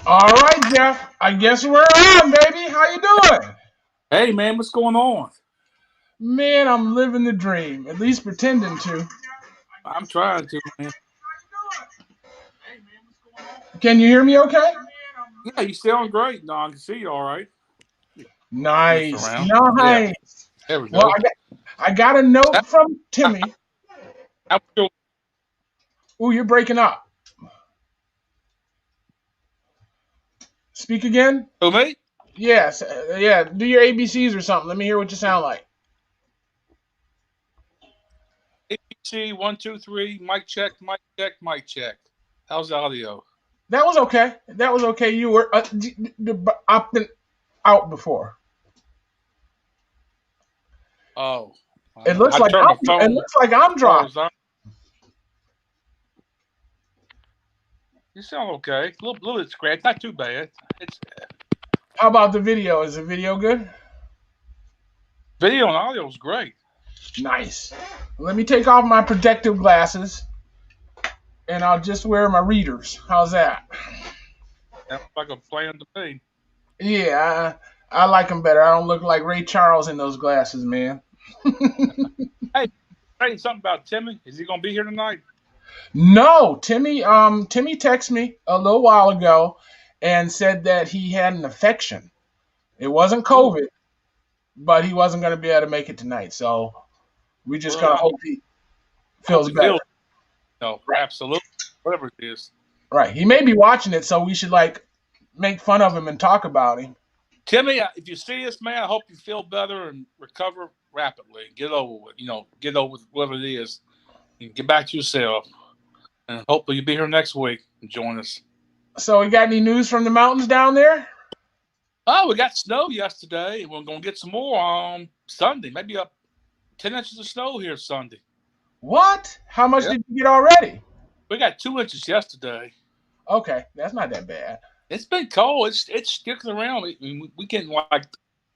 All right, Jeff. I guess we're on, baby. How you doing? Hey man, what's going on? Man, I'm living the dream. At least pretending to. I'm trying to, man. Can you hear me okay? Yeah, you sound great. No, I can see you all right. Move this Nice. around. Yeah, Nice. there we Well, go. I got a note from How, Timmy. how, how, Ooh, you're breaking up. Speak again? who, me? Yes. Yeah. Do your ABCs or something. Let me hear what you sound like. ABC 1 2 3. Mic check. Mic check. Mic check. How's the audio? That was okay. That was okay. You were opting out before. Oh, It looks I like turned my phone. I'm dropped. Phone's on. You sound okay. A little bit scratched. Not too bad. It's How about the video? Is the video good? video and audio is great. Nice. Let me take off my protective glasses and I'll just wear my readers. How's that? Sounds like a plan to me. Yeah, I like them better. I don't look like Ray Charles in those glasses, man. Hey, say something about Timmy. Is he gonna be here tonight? No, Timmy texted me a little while ago and said that he had an infection. It wasn't Ooh, COVID, but he wasn't going to be able to make it tonight. So we just well, gonna I hope he hope feels he better. feels. No, absolutely. Whatever it is. Right. He may be watching it, so we should like make fun of him and talk about him. Timmy, if you see this, man, I hope you feel better and recover rapidly. Get over it. Get over whatever it is. And get back to yourself. And hopefully you'll be here next week and join us. So we got any news from the mountains down there? Oh, we got snow yesterday. We're going to get some more on Sunday. Maybe up 10 inches of snow here Sunday. What? How much Yep. did you get already? We got 2 inches yesterday. Okay, that's not that bad. It's been cold. It's sticking around. We getting like,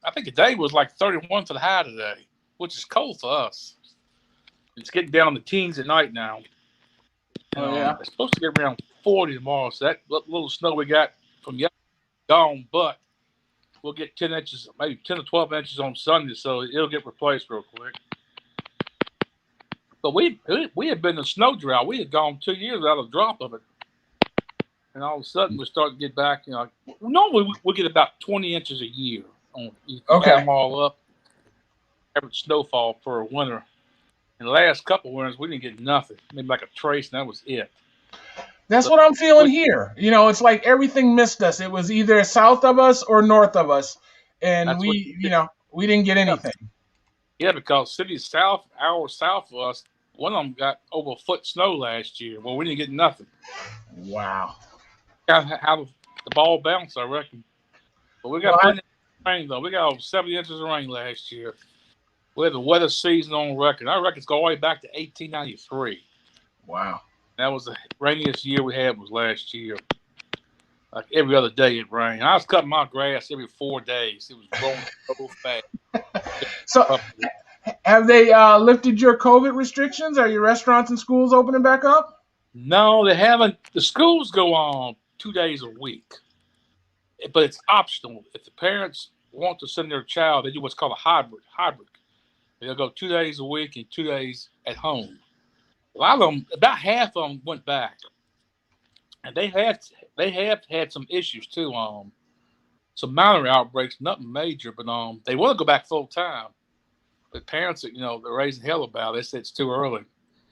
I think the day was like 31 for the high today, which is cold for us. It's getting down to teens at night now. And Oh yeah. it's supposed to get around 40 tomorrow. So that little snow we got from yesterday gone, but we'll get 10 inches, maybe 10 or 12 inches on Sunday, so it'll get replaced real quick. But we had been in a snow drought. We had gone 2 years without a drop of it. And all of a sudden, we're starting to get back. Normally we get about 20 inches a year. You add Okay. them all up, average snowfall for a winter. In the last couple of winters, we didn't get nothing. Maybe like a trace, and that was it. That's So what I'm feeling here. It's like everything missed us. It was either south of us or north of us, and that's what. we didn't get Yeah, anything. yeah, because cities south, hours south of us, one of them got over a foot snow last year. Well, we didn't get nothing. Wow. Got how the ball bounced, I reckon. But we Well, got plenty of rain though. We got over 70 inches of rain last year. We had the wettest season on record. I reckon it's going all the way back to 1893. wow. That was the rainiest year we had was last year. Like every other day it rained. I was cutting my grass every 4 days. It was growing so fast. So, have they lifted your COVID restrictions? Are your restaurants and schools opening back up? No, they haven't. The schools go on 2 days a week, but it's optional. If the parents want to send their child, they do what's called a hybrid. Hybrid. They'll go 2 days a week and 2 days at home. A lot of them, about half of them, went back, and they have had some issues too. Some minor outbreaks, nothing major, but they want to go back full time. But parents, they're raising hell about it. They said it's too early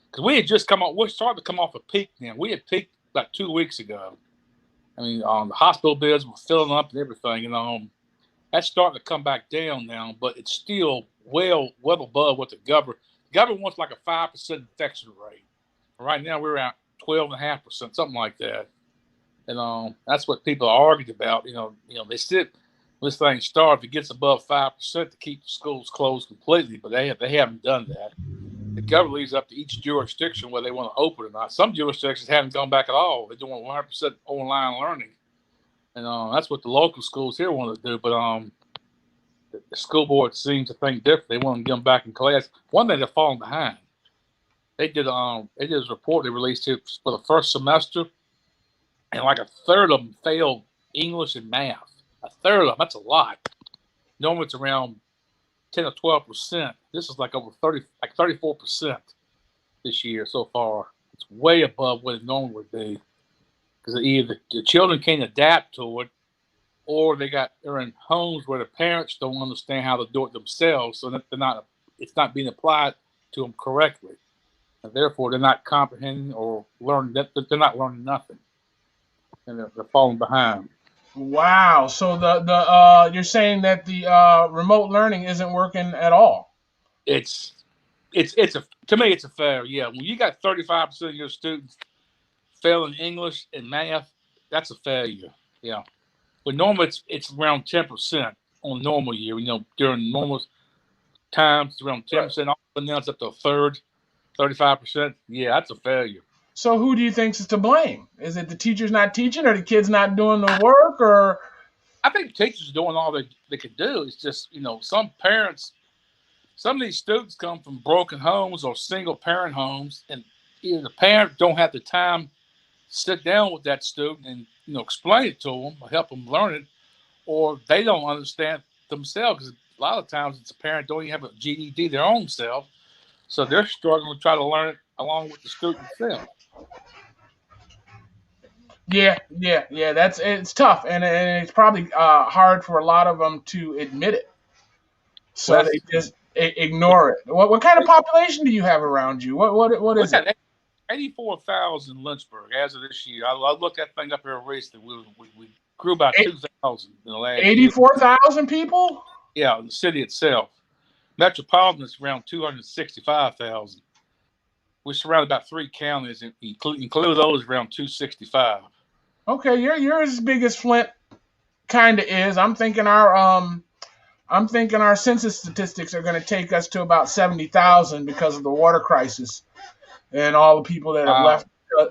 because we had just come off. We're starting to come off a peak now. We had peaked about 2 weeks ago. I mean, the hospital beds were filling up and everything, and that's starting to come back down now. But it's still well above what the government wants, like a 5% infection rate. Right now we're at 12.5%, something like that. And that's what people are arguing about. They said this thing started if it gets above 5% to keep the schools closed completely, but they haven't done that. The government leaves up to each jurisdiction whether they want to open or not. Some jurisdictions haven't gone back at all. They're doing 100% online learning, and that's what the local schools here want to do. But the school board seems to think different. They want to get them back in class. One thing, they're falling behind. They did this report they released here for the first semester, and like a third of them failed English, and math. A third of them. That's a lot. Normally it's around 10 or 12%. This is like over 34% this year so far. It's way above what it normally would be, because either the children can't adapt to it, or they're in homes where the parents don't understand how to do it themselves, so that it's not being applied to them correctly, and therefore they're not comprehending or learning. They're not learning nothing, and they're falling behind. Wow. So the you're saying that the remote learning isn't working at all? To me it's a failure. Yeah, when you got 35% of your students failing English and math, that's a failure. Yeah. But normally it's around 10% on a normal year. During normal times, it's around 10%. And now it's up to a third, 35%. Yeah, that's a failure. So who do you think is to blame? Is it the teachers not teaching, or the kids not doing the work, or? I think teachers are doing all they can do. It's just, some parents, some of these students come from broken homes or single parent homes, and either the parent don't have the time to sit down with that student and explain it to them or help them learn it, or they don't understand themselves, because a lot of times it's a parent don't even have a GED their own self, so they're struggling to try to learn it along with the student themselves. Yeah. It's tough, and it's probably hard for a lot of them to admit it, so they just ignore it. What kind of population do you have around you? What is it? 84,000 Lynchburg as of this year. I looked that thing up here recently. We grew about 2,000 in the last 84,000 people? Yeah, in the city itself. Metropolitan is around 265,000. We surround about 3 counties, and include those around 265. Okay, you're as big as Flint kind of is. I'm thinking our census statistics are going to take us to about 70,000 because of the water crisis and all the people that have left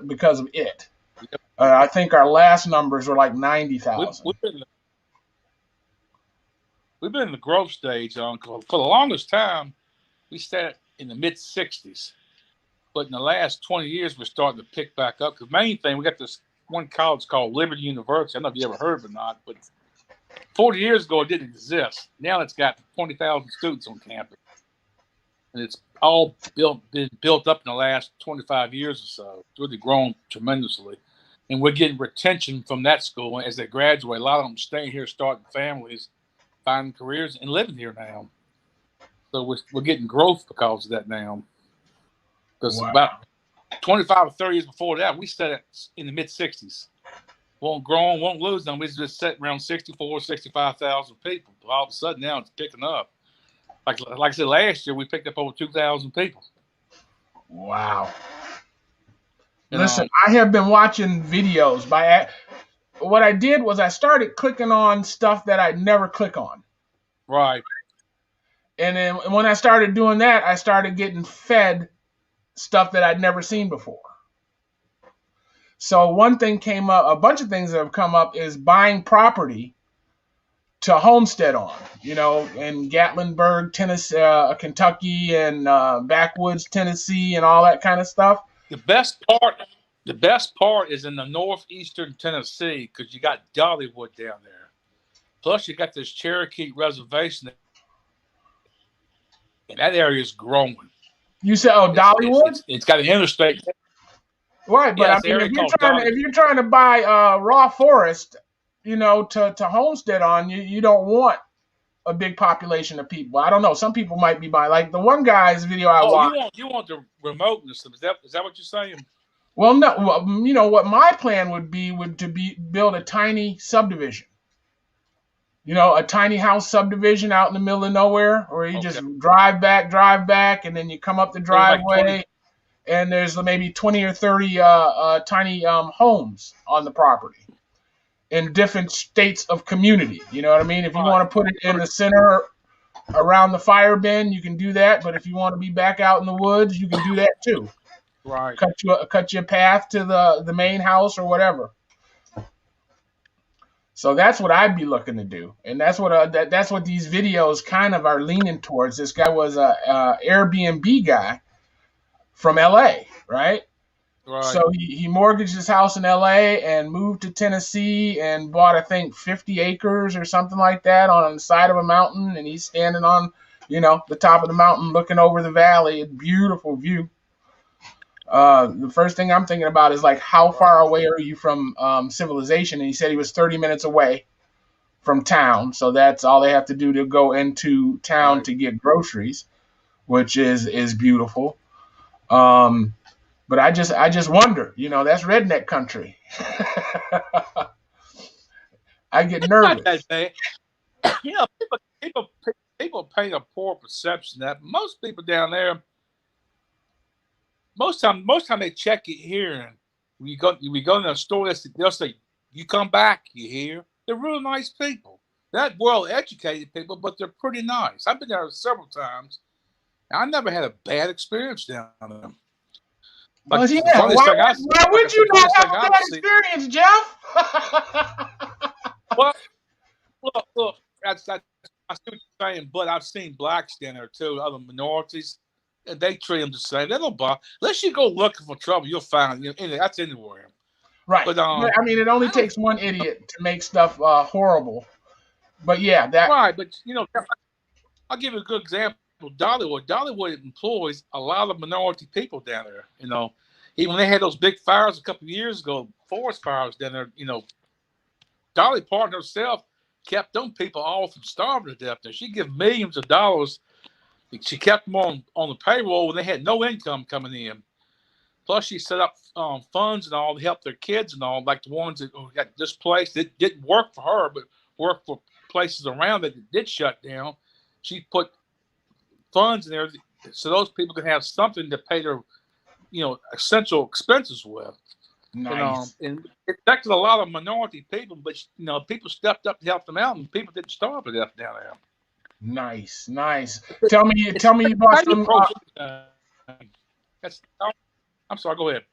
because of it. Yep. I think our last numbers were like 90,000. We've been in the growth stage. For the longest time, we stayed in the mid-60s. But in the last 20 years, we're starting to pick back up. Because the main thing, we got this one college called Liberty University. I don't know if you ever heard of it or not, but 40 years ago, it didn't exist. Now it's got 20,000 students on campus. And it's all been built up in the last 25 years or so. It's really grown tremendously. And we're getting retention from that school as they graduate. A lot of them staying here, starting families, finding careers, and living here now. So we're getting growth because of that now. Because about 25 or 30 years before that, we set it in the mid-60s. Won't grow, won't lose them. We just set around 64, 65,000 people. But all of a sudden now it's picking up. Like I said, last year we picked up over 2,000 people. Wow. Listen, I have been watching videos. What I did was I started clicking on stuff that I'd never click on. Right. And then when I started doing that, I started getting fed stuff that I'd never seen before. So one thing came up, a bunch of things that have come up is buying property to homestead on, in Gatlinburg, Tennessee, Kentucky, and backwoods Tennessee, and all that kind of stuff. The best part is in the northeastern Tennessee, because you got Dollywood down there. Plus, you got this Cherokee reservation, and that area is growing. You said, Dollywood? It's got an interstate. Right, but if you're trying to buy raw forest, to homestead on, you don't want a big population of people. I don't know. Some people might be buying, like the one guy's video I watched. You want the remoteness. Is that what you're saying? Well, no. Well, what my plan would be build a tiny subdivision. A tiny house subdivision out in the middle of nowhere, where you just drive back, and then you come up the driveway, and there's maybe 20 or 30 tiny homes on the property in different states of community. You know what I mean? If you want to put it in the center around the fire bin, you can do that. But if you want to be back out in the woods, you can do that too. Right. Cut your path to the main house or whatever. So that's what I'd be looking to do, and that's what these videos kind of are leaning towards. This guy was a Airbnb guy from LA, right? Right. So he mortgaged his house in L.A. and moved to Tennessee and bought, I think, 50 acres or something like that on the side of a mountain. And he's standing on, the top of the mountain looking over the valley. A beautiful view. The first thing I'm thinking about is like, how far away are you from civilization? And he said he was 30 minutes away from town. So that's all they have to do to go into town to get groceries, which is beautiful. But I just wonder, that's redneck country. I get nervous. People paint a poor perception that most people down there, most time they check it here, and we go to the store, they'll say, "You come back, you hear?" They're really nice people. They're not well-educated people, but they're pretty nice. I've been there several times. And I never had a bad experience down there. Well, yeah. Why would you not have a bad experience, Jeff? Well, look, I see what you're saying, but I've seen blacks down there too, other minorities, and they treat them the same. They don't bother. Unless you go looking for trouble, you'll find that's anywhere. Right. But I mean, it only takes one idiot to make stuff horrible. But yeah, that right. But I'll give you a good example. Dollywood employs a lot of minority people down there. Even when they had those big fires a couple of years ago, forest fires down there, Dolly Parton herself kept them people all from starving to death. Now, she gave millions of dollars. She kept them on the payroll when they had no income coming in. Plus, she set up funds and all to help their kids and all, like the ones that got displaced. It didn't work for her, but worked for places around that did shut down. She put funds in there so those people can have something to pay their, essential expenses with. Nice. And it affected a lot of minority people, but people stepped up to help them out, and people didn't starve to death down there. Nice. Tell me you bought some. I'm sorry. Go ahead.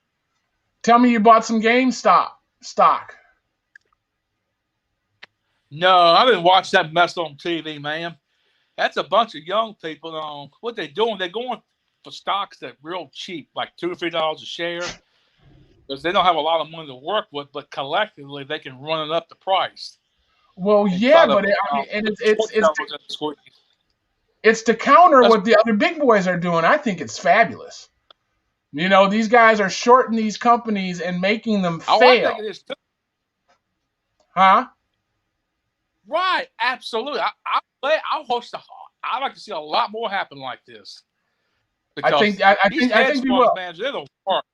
Tell me you bought some GameStop stock. No, I didn't watch that mess on TV, man. That's a bunch of young people. What they're doing, they're going for stocks that real cheap, like $2 or $3 a share, because they don't have a lot of money to work with. But collectively, they can run it up the price. Well, yeah, but it's to counter what the other big boys are doing. I think it's fabulous. These guys are shorting these companies and making them fail. I think it is too. Huh? Right, absolutely. I'd like to see a lot more happen like this. I think people, they're work.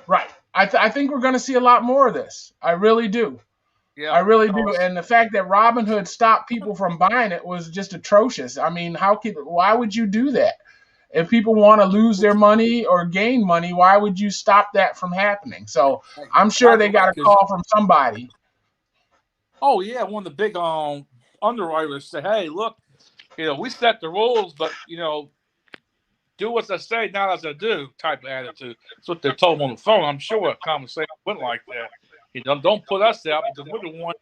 Right. I think we're going to see a lot more of this. I really do. Yeah, I really do. And the fact that Robinhood stopped people from buying it was just atrocious. I mean, why would you do that? If people want to lose their money or gain money, why would you stop that from happening? So I'm sure they got a call from somebody. Oh, yeah. One of the big underwriters said, "Hey, look, we set the rules, but, do what I say, not as I do," type of attitude. That's what they're told on the phone. I'm sure a conversation went like that. Don't put us out, because we're the one,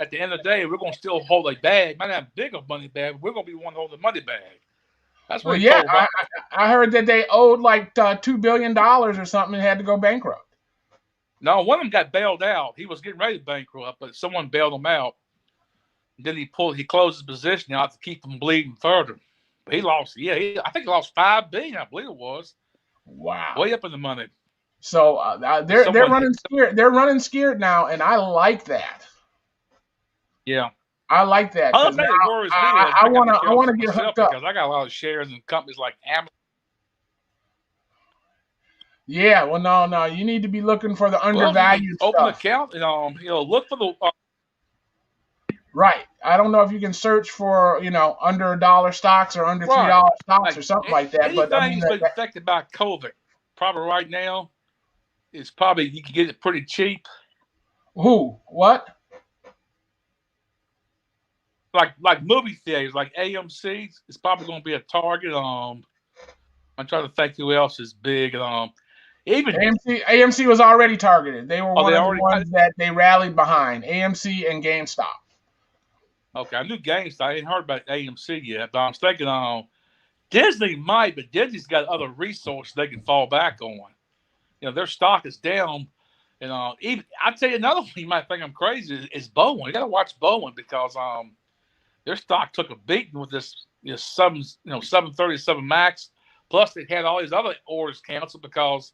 at the end of the day, we're going to still hold a bag. Might not have big of money bag, but we're going to be the one holding the money bag. That's what I heard that they owed like $2 billion or something and had to go bankrupt. No, one of them got bailed out. He was getting ready to bankrupt, but someone bailed him out. And then he closed his position out to keep him bleeding further. But he lost. I think he lost $5 billion. I believe it was. Wow. Way up in the money. So they're running scared. They're running scared now, and I like that. Yeah. I like that. I want to get hooked up because I got a lot of shares in companies like Amazon. Yeah, well, no, you need to be looking for the undervalued stuff. Open account and look for the. Right. I don't know if you can search for under $1 stocks or under $3 stocks or something like that. But I mean, been affected by COVID. Probably right now, it's probably you can get it pretty cheap. Who? What? Like movie theaters, like AMC, it's probably going to be a target. I'm trying to think who else is big. Even AMC was already targeted. They were one of the ones that they rallied behind. AMC and GameStop. Okay, I knew GameStop. I ain't heard about AMC yet, but I was thinking Disney might, but Disney's got other resources they can fall back on. their stock is down. And even I'd say another one you might think I'm crazy is Bowen. You got to watch Bowen because their stock took a beating with this 737 Max. Plus, they had all these other orders canceled because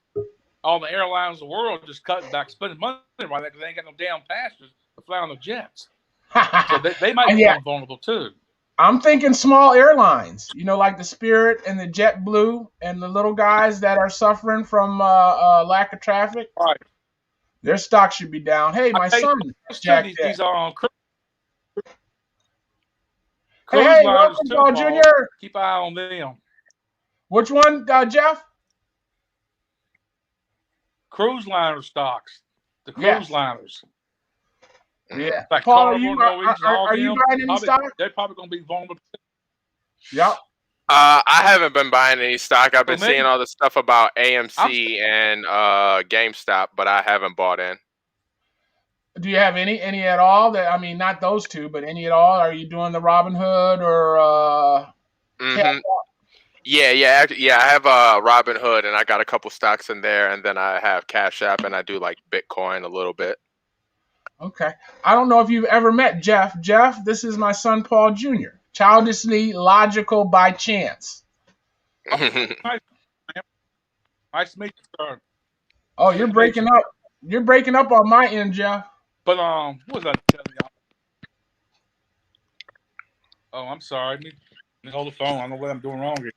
all the airlines in the world are just cutting back, spending money right now because they ain't got no damn passengers to fly on the jets. So they might become vulnerable too. I'm thinking small airlines, like the Spirit and the JetBlue and the little guys that are suffering from lack of traffic. Right. Their stock should be down. Hey, my son, Jack. These cruise hey, liners welcome, too, Paul Jr. Keep an eye on them. Which one, Jeff? Cruise liner stocks. The cruise liners. Yeah. Like Paul, are you buying any stock? They're probably going to be vulnerable. Yep. I haven't been buying any stock. I've been seeing all the stuff about AMC and GameStop, but I haven't bought in. Do you have any at all? Not those two, but any at all? Are you doing the Robinhood or? Yeah. I have Robinhood, and I got a couple stocks in there, and then I have Cash App, and I do like Bitcoin a little bit. Okay. I don't know if you've ever met Jeff. Jeff, this is my son, Paul Jr. Childishly logical by chance. Nice to meet you, sir. Oh, you're breaking up. You're breaking up on my end, Jeff. But what was I telling y'all? Oh, I'm sorry. Let me hold the phone. I don't know what I'm doing wrong here.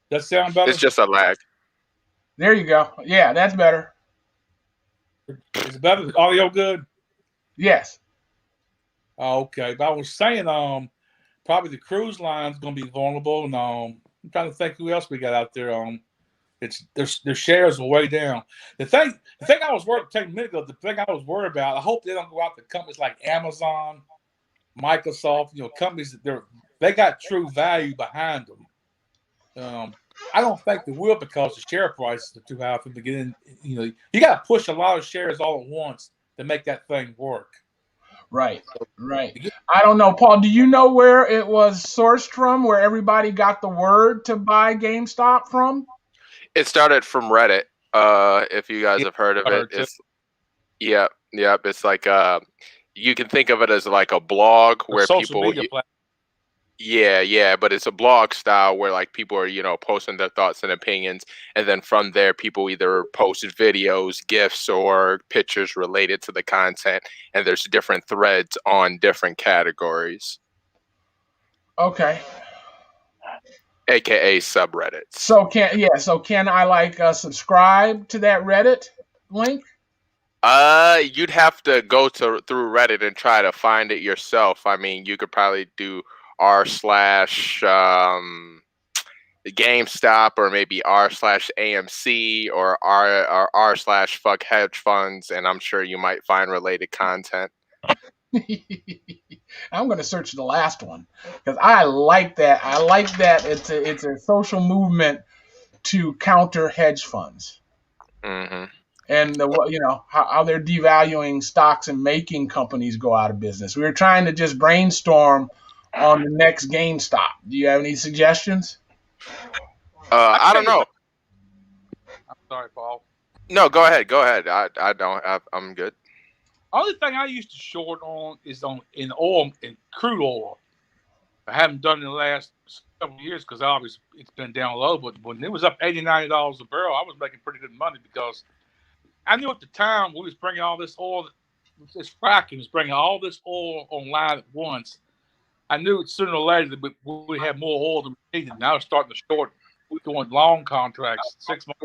Does that sound better? It's just a lag. There you go. Yeah, that's better. Is it better? Audio good? Yes. Oh, okay. But I was saying, probably the cruise line's going to be vulnerable, and I'm trying to think who else we got out there. It's their shares are way down. The thing I was worried about. I hope they don't go out to companies like Amazon, Microsoft. Companies that they got true value behind them. I don't think they will because the share prices are too high for them to get in. You got to push a lot of shares all at once to make that thing work. Right. I don't know, Paul. Do you know where it was sourced from? Where everybody got the word to buy GameStop from? It started from Reddit. If you guys have heard of it, Yep. It's like you can think of it as like a blog where people. Yeah, but it's a blog style where like people are, posting their thoughts and opinions, and then from there people either post videos, GIFs, or pictures related to the content, and there's different threads on different categories. Okay. AKA subreddits. So can I subscribe to that Reddit link? You'd have to go through Reddit and try to find it yourself. You could probably do r/GameStop or maybe r/AMC or r/fuck hedge funds, and I'm sure you might find related content. I'm going to search the last one because I like that. It's a social movement to counter hedge funds. Mm-hmm. And how they're devaluing stocks and making companies go out of business. We were trying to just brainstorm on the next GameStop. Do you have any suggestions? I don't know. I'm sorry, Paul. No, go ahead. I don't. I'm good. Only thing I used to short on is in crude oil. I haven't done it in the last several years because obviously it's been down low. But when it was up $80-90 a barrel, I was making pretty good money because I knew at the time we was bringing all this oil. This fracking was bringing all this oil online at once. I knew sooner or later that we had more oil than we needed. And I was starting to short, doing long contracts, 6 months.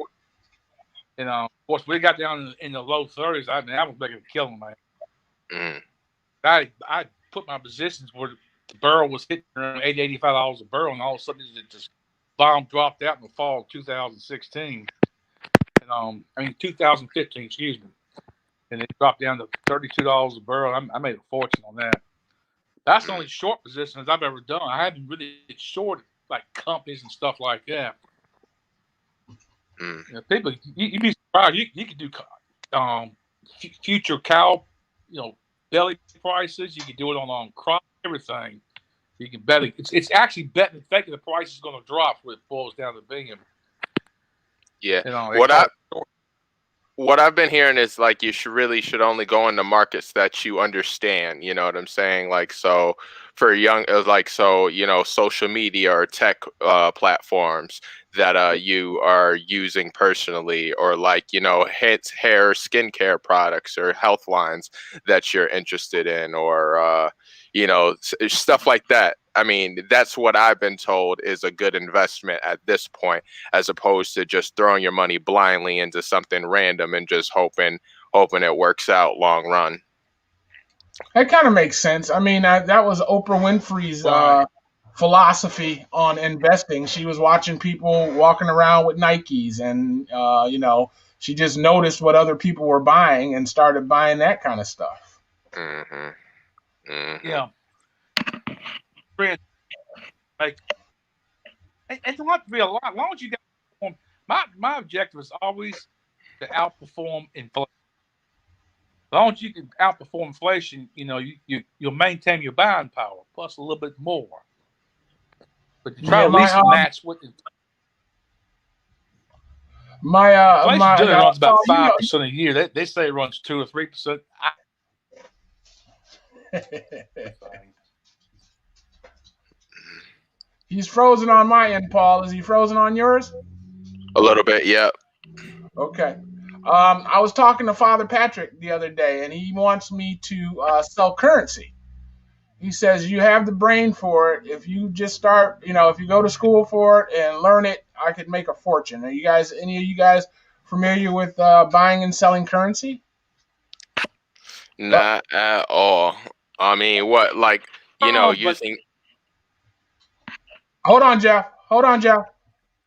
Of course, we got down in the low 30s. I was making a killing, man. I put my positions where the barrel was hitting around $80-85 a barrel, and all of a sudden it just dropped out in the fall of 2016. 2015, excuse me. And it dropped down to $32 a barrel. I made a fortune on that. That's the only short positions I've ever done. I haven't really shorted like companies and stuff like that. People, you'd be surprised. You could do future cow, belly prices. You can do it on crop, everything. You can bet it. It's actually betting thinking the price is going to drop where it boils down to being. Yeah. You know, what I've been hearing is like you should only go into markets that you understand. You know what I'm saying? Like, so for young, like, so social media or tech platforms that you are using personally, or like hair skincare products or health lines that you're interested in, or stuff like that. I mean, that's what I've been told is a good investment at this point, as opposed to just throwing your money blindly into something random and just hoping it works out long run. That kind of makes sense. I mean, that was Oprah Winfrey's philosophy on investing. She was watching people walking around with Nikes, and she just noticed what other people were buying and started buying that kind of stuff. Mm-hmm. Mm-hmm. Yeah. Like, it don't have to be a lot. As long as you got my objective is always to outperform inflation. As long as you can outperform inflation, you'll maintain your buying power plus a little bit more. But to try to at least match what inflation generally runs about 5% a year. They say it runs 2 or 3%. He's frozen on my end, Paul. Is he frozen on yours? A little bit, yeah. Okay. I was talking to Father Patrick the other day, and he wants me to sell currency. He says you have the brain for it. If you just start, if you go to school for it and learn it, I could make a fortune. Are any of you guys familiar with buying and selling currency? Not at all. I mean, what, like, using... Hold on, Jeff.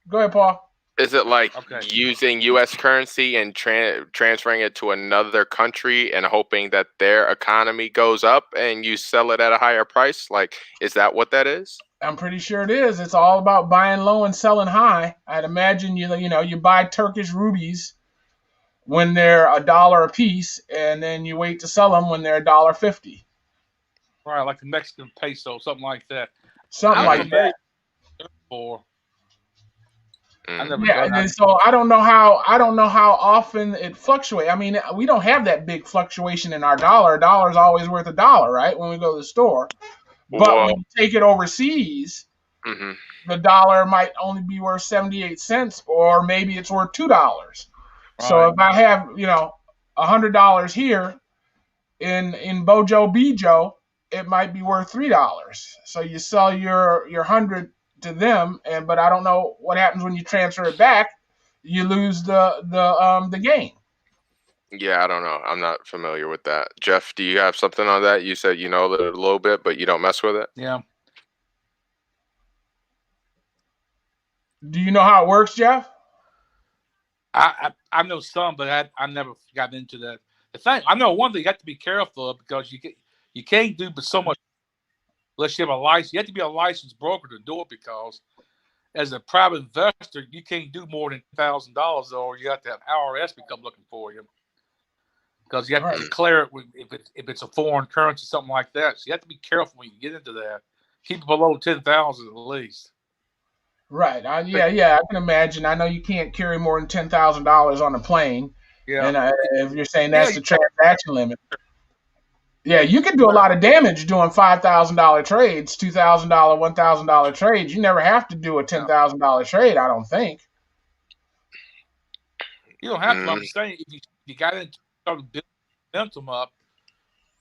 Go ahead, Paul. Is it like using U.S. currency and transferring it to another country and hoping that their economy goes up and you sell it at a higher price? Like, is that what that is? I'm pretty sure it is. It's all about buying low and selling high. I'd imagine you buy Turkish rubies when they're $1 a piece, and then you wait to sell them when they're $1.50. Right, like the Mexican peso, something like that. Something like that. And so I don't know how often it fluctuates. I mean, we don't have that big fluctuation in our dollar. Dollar's always worth $1, right? When we go to the store, but when you take it overseas, the dollar might only be worth 78 cents, or maybe it's worth $2. Right. So if I have $100 here in Bojo Bijo, it might be worth $3. So you sell your 100 to them, but I don't know what happens when you transfer it back. You lose the gain. Yeah, I don't know. I'm not familiar with that. Jeff, do you have something on that? You said a little bit, but you don't mess with it. Yeah. Do you know how it works, Jeff? I know some, but I never got into that. The thing I know, one thing you have to be careful of, because you can't do but so much. Unless you have a license, you have to be a licensed broker to do it, because as a private investor, you can't do more than $1,000, or you have to have IRS become looking for you, because you have to declare it if it's a foreign currency, something like that. So you have to be careful when you get into that. Keep it below 10,000 at least. Right. I can imagine. I know you can't carry more than $10,000 on a plane. Yeah. And if you're saying that's the transaction limit. Yeah, you can do a lot of damage doing $5,000 trades, $2,000, $1,000 trades. You never have to do a $10,000 trade, I don't think. You don't have to. I'm saying if you got into starting to build momentum up,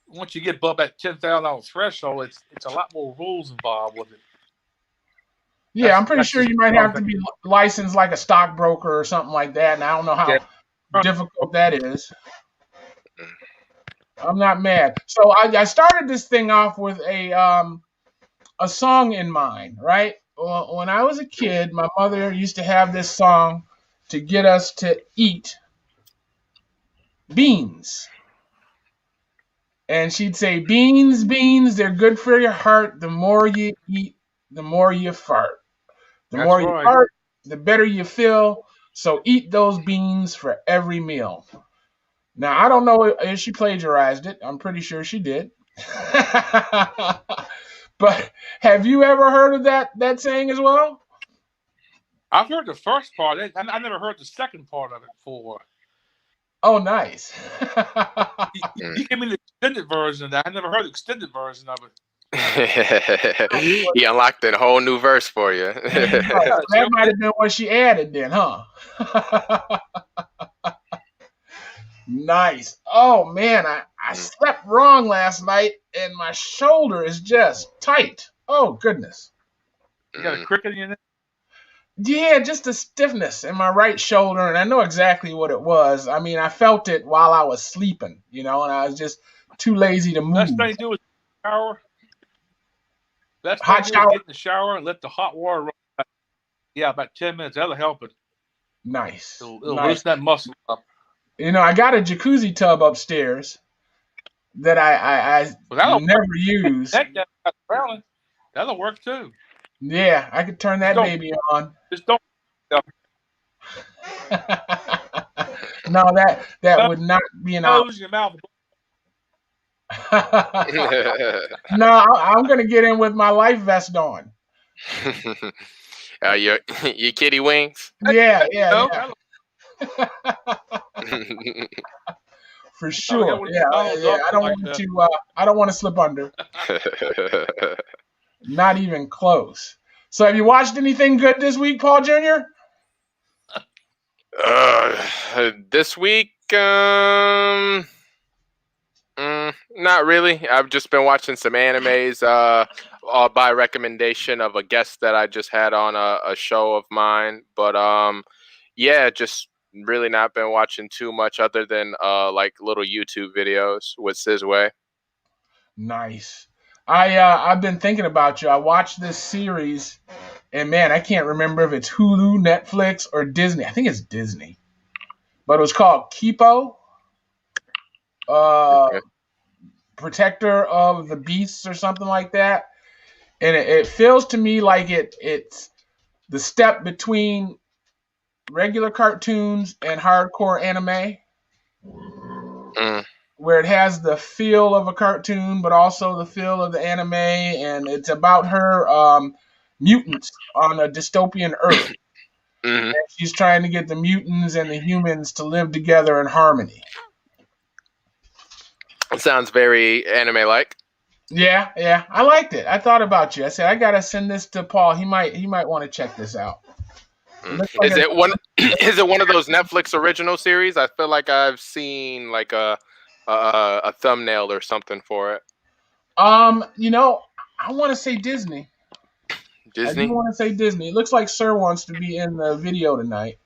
once you get above that $10,000 threshold, it's a lot more rules involved with it. Yeah, I'm pretty sure you might have to be licensed like a stockbroker or something like that, and I don't know how difficult that is. I'm not mad. So I started this thing off with a song in mind, right? When I was a kid, my mother used to have this song to get us to eat beans. And she'd say, beans, beans, they're good for your heart. The more you eat, the more you fart. The more you fart, the better you feel. So eat those beans for every meal. Now, I don't know if she plagiarized it. I'm pretty sure she did. But have you ever heard of that saying as well? I've heard the first part. I never heard the second part of it before. Oh, nice. You gave me the extended version of that. I never heard the extended version of it. He unlocked a whole new verse for you. That might have been what she added then, huh? Nice. Oh man, I slept wrong last night and my shoulder is just tight. Oh goodness. You got a cricket in your neck? Yeah, just a stiffness in my right shoulder, and I know exactly what it was. I mean, I felt it while I was sleeping, and I was just too lazy to move. Best thing to do is shower. Best thing to do is get in the shower and let the hot water run. Yeah, about 10 minutes. That'll help it. Nice. It'll loosen that muscle up. I got a jacuzzi tub upstairs that I never use. That'll work too. Yeah, I could turn that baby on. Just don't. No, that would not be an option. Close your mouth. No, I'm gonna get in with my life vest on. Your kitty wings. Yeah. For sure. Yeah. I don't want to slip under. Not even close. So, have you watched anything good this week, Paul Jr.? This week, not really. I've just been watching some animes by recommendation of a guest that I just had on a show of mine. But yeah, just really not been watching too much other than like little YouTube videos with Sizway. Nice. I've been thinking about you. I watched this series, and man, I can't remember if it's Hulu, Netflix, or Disney. I think it's Disney, but it was called Kipo, Protector of the Beasts, or something like that. And it feels to me like it's the step between regular cartoons and hardcore anime. Where it has the feel of a cartoon, but also the feel of the anime, and it's about her mutants on a dystopian Earth. And she's trying to get the mutants and the humans to live together in harmony. It sounds very anime-like. Yeah, I liked it. I thought about you. I said I gotta send this to Paul. He might want to check this out. Is it one of those Netflix original series? I feel like I've seen like a thumbnail or something for it. I want to say Disney. Disney? I do want to say Disney. It looks like Sir wants to be in the video tonight.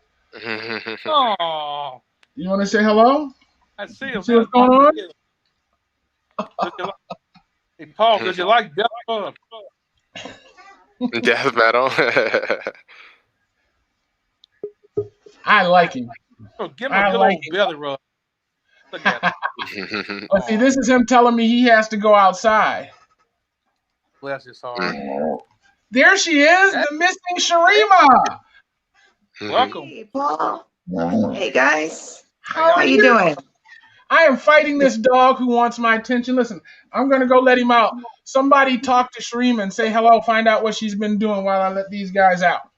Oh. You want to say hello? I see him. See what's going on? Hey, Paul, does you like death metal? Death metal? I like him. Oh, give him a good old belly rub. Look at it. But see, this is him telling me he has to go outside. Bless his heart. There she is, the missing Sharima. Welcome. Hey, Paul. Hey, guys. How are you doing? I am fighting this dog who wants my attention. Listen, I'm going to go let him out. Somebody talk to Sharima and say hello, find out what she's been doing while I let these guys out.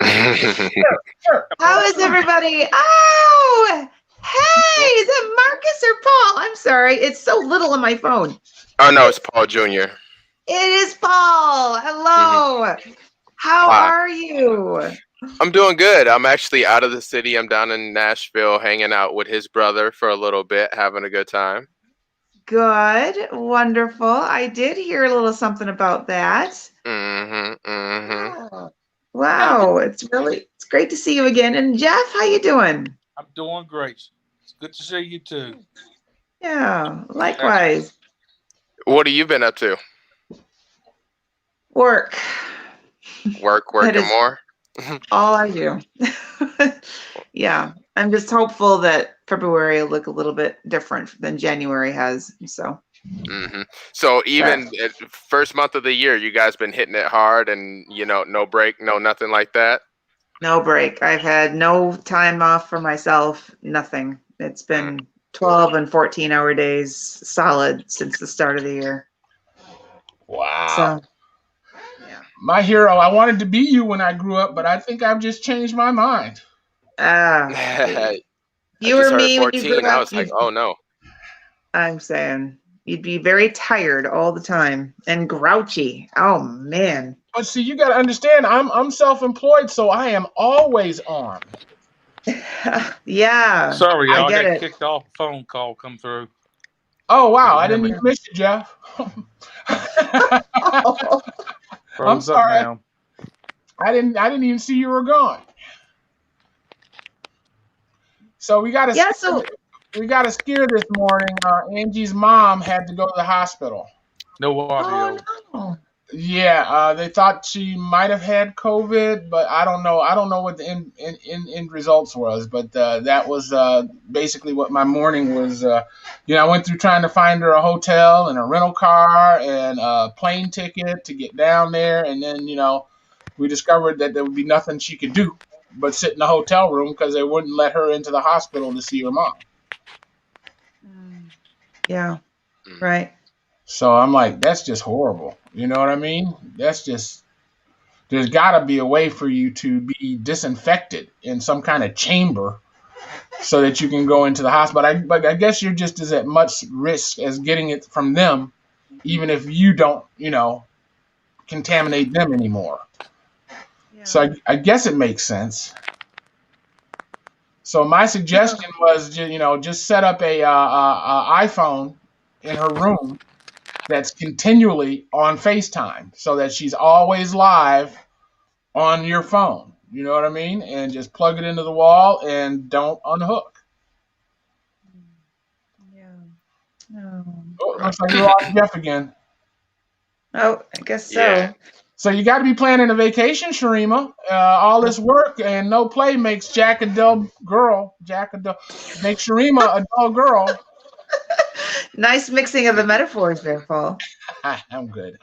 Sure. How is everybody? Oh, hey, is it Marcus or Paul? I'm sorry. It's so little on my phone. Oh, no, it's Paul Jr. It is Paul. Hello. How are you? I'm doing good. I'm actually out of the city. I'm down in Nashville hanging out with his brother for a little bit, having a good time. Good. Wonderful. I did hear a little something about that. Wow. It's great to see you again. And Jeff, how you doing? I'm doing great. It's good to see you too. Yeah, likewise. What have you been up to? Working more? All I do. Yeah, I'm just hopeful that February will look a little bit different than January has. So even first month of the year, you guys been hitting it hard, and no break, no nothing like that. No break. I've had no time off for myself. Nothing. It's been 12 and 14-hour days solid since the start of the year. Wow. So, yeah. My hero. I wanted to be you when I grew up, but I think I've just changed my mind. You were me 14, when you grew up. I was like, oh no. I'm saying you'd be very tired all the time and grouchy. Oh man. But see, you got to understand, I'm self-employed, so I am always on. Yeah. Sorry, y'all. I got kicked off. Phone call come through. Oh wow! I didn't even miss you, Jeff. I'm sorry. I didn't even see you were gone. So we got to we got a scare this morning. Angie's mom had to go to the hospital. No audio. Oh no. Yeah, they thought she might have had COVID, but I don't know. I don't know what the end results was, but that was basically what my morning was. I went through trying to find her a hotel and a rental car and a plane ticket to get down there, and then we discovered that there would be nothing she could do but sit in the hotel room because they wouldn't let her into the hospital to see her mom. Yeah, right. So I'm like, that's just horrible. You know what I mean? That's just, there's got to be a way for you to be disinfected in some kind of chamber so that you can go into the hospital. But I guess you're just as at much risk as getting it from them, even if you don't, contaminate them anymore. Yeah. So I guess it makes sense. So my suggestion was, just set up a iPhone in her room that's continually on FaceTime so that she's always live on your phone. You know what I mean? And just plug it into the wall and don't unhook. Yeah. No. Oh, looks like you're on Jeff again. Oh, I guess so. Yeah. So you got to be planning a vacation, Sharima. All this work and no play makes Jack a dull girl. Makes Sharima a dull girl. Nice mixing of the metaphors there, Paul. I'm good.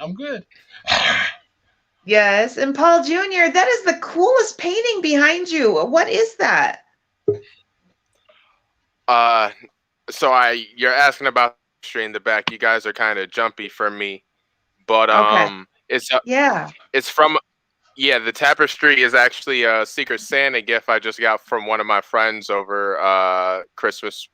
Yes, and Paul Jr., that is the coolest painting behind you. What is that? So you're asking about the tree in the back. You guys are kind of jumpy for me, but okay. It's from the tapestry is actually a Secret Santa gift I just got from one of my friends over Christmas.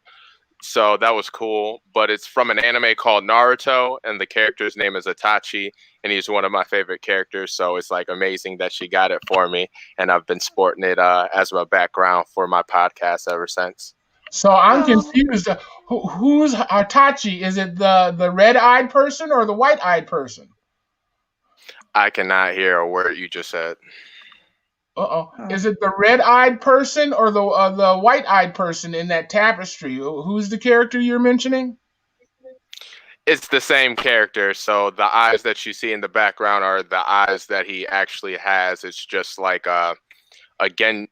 So that was cool, but it's from an anime called Naruto, and the character's name is Itachi, and he's one of my favorite characters. So it's like amazing that she got it for me, and I've been sporting it as my background for my podcast ever since. So I'm confused. Who's Itachi? Is it the red-eyed person or the white-eyed person? I cannot hear a word you just said. Is it the red-eyed person or the white-eyed person in that tapestry? Who's the character you're mentioning? It's the same character. So the eyes that you see in the background are the eyes that he actually has. It's just like again,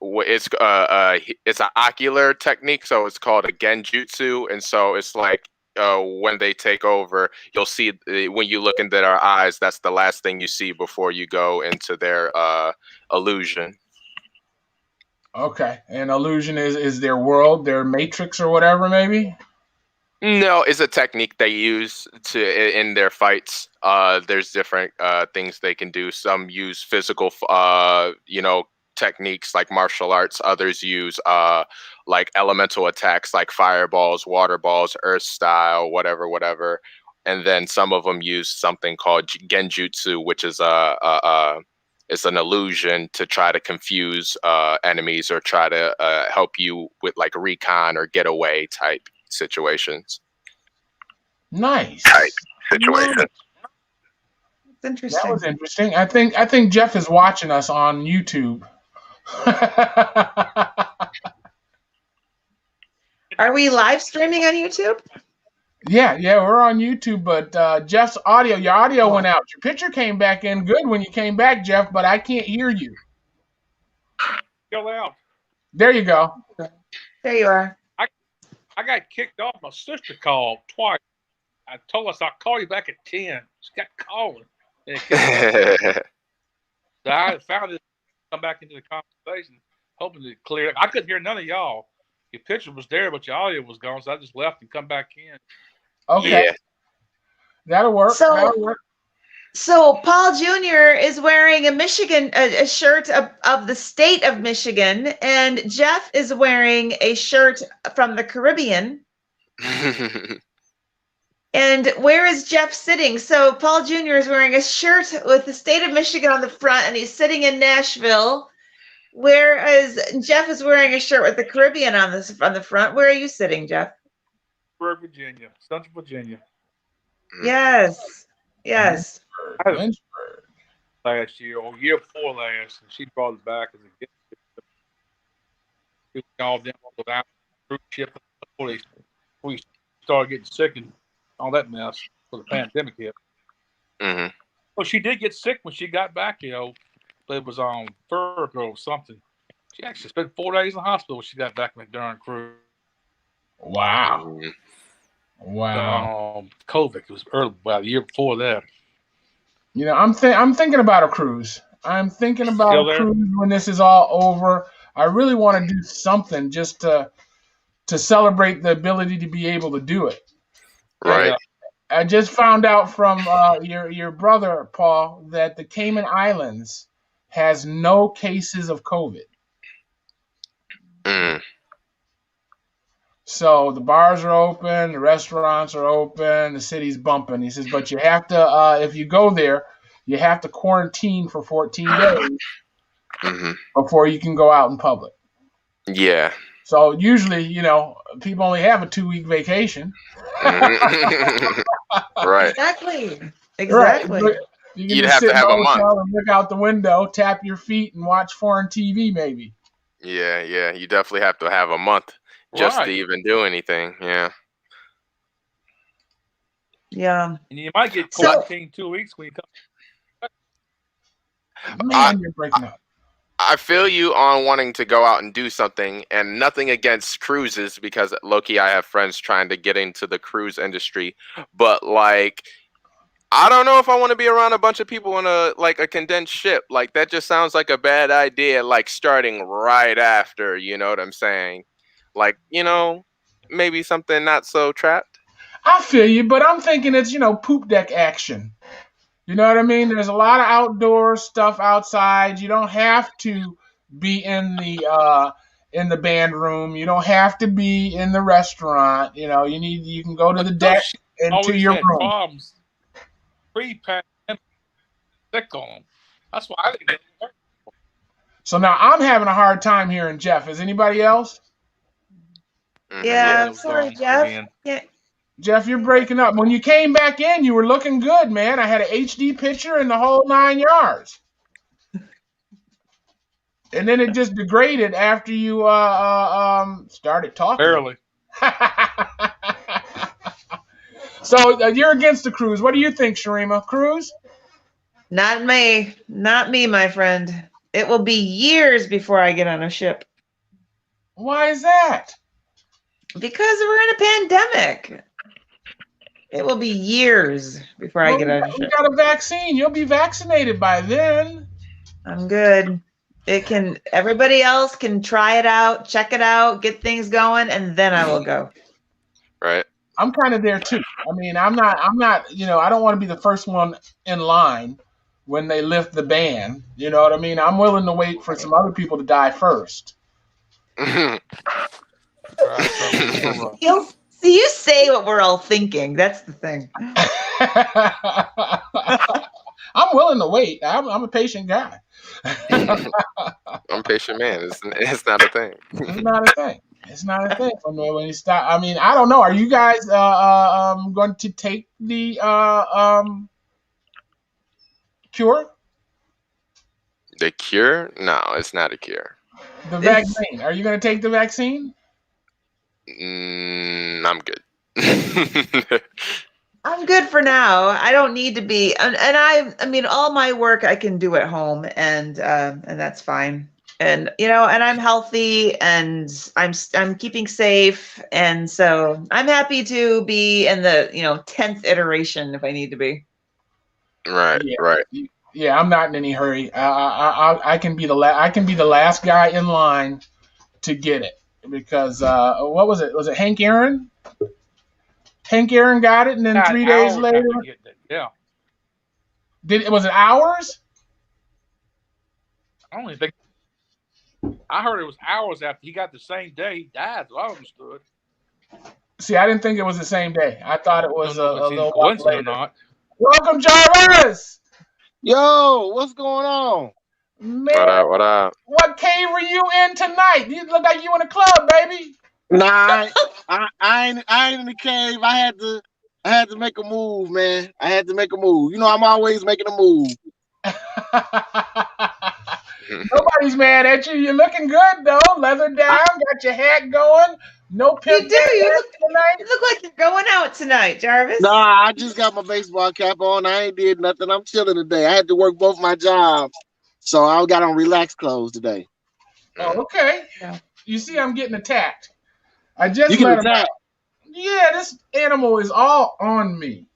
it's an ocular technique. So it's called a genjutsu, and so it's like when they take over, you'll see when you look into their eyes, that's the last thing you see before you go into their illusion. Okay, and illusion is their world, their matrix or whatever, maybe? No, it's a technique they use in their fights. There's different things they can do. Some use physical, techniques like martial arts. Others use like elemental attacks like fireballs, water balls, earth style, whatever. And then some of them use something called genjutsu, which is it's an illusion to try to confuse enemies or try to help you with like recon or getaway type situations. Nice. Type situations. That's interesting. That was interesting. I think Jeff is watching us on YouTube. Are we live streaming on YouTube? Yeah, we're on YouTube, but Jeff's audio, your audio went out. Your picture came back in good when you came back, Jeff, but I can't hear you. Go out. There you go. There you are. I got kicked off. My sister called twice. I told us I'll call you back at 10. She got calling. So I found it. Come back into the conversation, hoping to clear it. I couldn't hear none of y'all. Your picture was there, but your audio was gone, so I just left and come back in. Okay. Yeah. That'll work. So, That'll work. So Paul Jr. is wearing a shirt of the state of Michigan, and Jeff is wearing a shirt from the Caribbean. And where is Jeff sitting? So Paul Jr. is wearing a shirt with the state of Michigan on the front, and he's sitting in Nashville. Whereas Jeff is wearing a shirt with the Caribbean on the front. Where are you sitting, Jeff? Virginia, Central Virginia. Yes. Yes. Last year or year before last, and she brought it back as a gift. All them without cruise ship before we started getting sick and all that mess for the pandemic hit. Mm-hmm. Well, she did get sick when she got back, but it was on Virgo or something. She actually spent 4 days in the hospital when she got back from the darn cruise. Wow. Wow. COVID. It was early, about a year before that. I'm thinking about a cruise. I'm thinking about a cruise when this is all over. I really want to do something just to celebrate the ability to be able to do it. Right. I just found out from your brother, Paul, that the Cayman Islands has no cases of COVID. Mm. So the bars are open, the restaurants are open, the city's bumping. He says, but you have to, if you go there, you have to quarantine for 14 days before you can go out in public. Yeah. So usually, people only have a 2-week vacation. Right. Exactly. Right. You'd have to have a month. And look out the window, tap your feet, and watch foreign TV, maybe. Yeah. You definitely have to have a month just to even do anything. Yeah. Yeah. And you might get quarantined 2 weeks when you come. Man, you're breaking up. I feel you on wanting to go out and do something, and nothing against cruises because low-key I have friends trying to get into the cruise industry, but like I don't know if I want to be around a bunch of people in a condensed ship. Like that just sounds like a bad idea, like starting right after, you know what I'm saying? Like, maybe something not so trapped. I feel you, but I'm thinking it's, poop deck action. You know what I mean? There's a lot of outdoor stuff outside. You don't have to be in the band room. You don't have to be in the restaurant. You can go to the deck and to your room. Problems. Pre-pandemic, sick on them. That's why I think. So now I'm having a hard time hearing Jeff. Is anybody else? Yeah, sorry, Jeff. Yeah. Jeff, you're breaking up. When you came back in, you were looking good, man. I had an HD picture and the whole 9 yards. And then it just degraded after you started talking. Barely. So you're against the cruise. What do you think, Sharima? Cruise? Not me, my friend. It will be years before I get on a ship. Why is that? Because we're in a pandemic. It will be years before I get on a ship. You got a vaccine. You'll be vaccinated by then. I'm good. Everybody else can try it out, check it out, get things going, and then I will go. Right. I'm kind of there too. I mean, I'm not, I don't want to be the first one in line when they lift the ban. You know what I mean? I'm willing to wait for some other people to die first. You say what we're all thinking. That's the thing. I'm willing to wait. I'm a patient guy. I'm a patient man. It's not a thing. It's not a thing. It's not a thing. When you stop, I mean, I don't know. Are you guys going to take the cure? The cure? No, it's not a cure. The vaccine. Are you going to take the vaccine? I'm good. I'm good for now. I don't need to be, and I mean, all my work I can do at home, and that's fine. And and I'm healthy, and I'm keeping safe, and so I'm happy to be in the 10th iteration if I need to be. Right, yeah. Right. Yeah, I'm not in any hurry. I can be the last guy in line to get it. Because what was it? Was it Hank Aaron? Hank Aaron got it, and then 3 days later. Was it hours? I don't even think. I heard it was hours after he got the same day he died. So I understood. See, I didn't think it was the same day. I thought it was a little while later. Or not. Welcome, Jarvis. Yo, what's going on? Man, what up? What cave were you in tonight? You look like you in a club, baby. Nah, I ain't in the cave. I had to make a move, man. I had to make a move. You know, I'm always making a move. Nobody's mad at you. You're looking good though. Leather down, got your hat going. No pimp. You look like you're going out tonight, Jarvis. Nah, I just got my baseball cap on. I ain't did nothing. I'm chilling today. I had to work both my jobs, so I got on relaxed clothes today. Oh, okay. Yeah. You see, I'm getting attacked. I just you let him out. Yeah, this animal is all on me.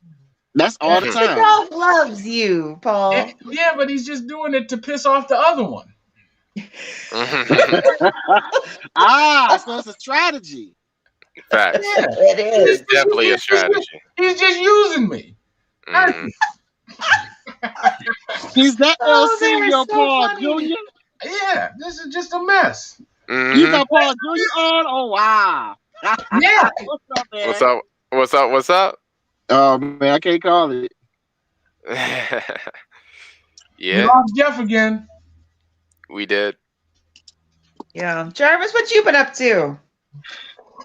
That's all the time. The dog loves you, Paul. Yeah, but he's just doing it to piss off the other one. So it's a strategy. Facts. Yeah, it is. It's definitely a strategy. He's just using me. Is that LC your Paul Jr.? Yeah, this is just a mess. You got Paul Jr. on? Oh wow. Yeah. What's up, man? What's up? Oh man, I can't call it. Yeah. We lost Jeff again. We did. Yeah. Jarvis, what you been up to?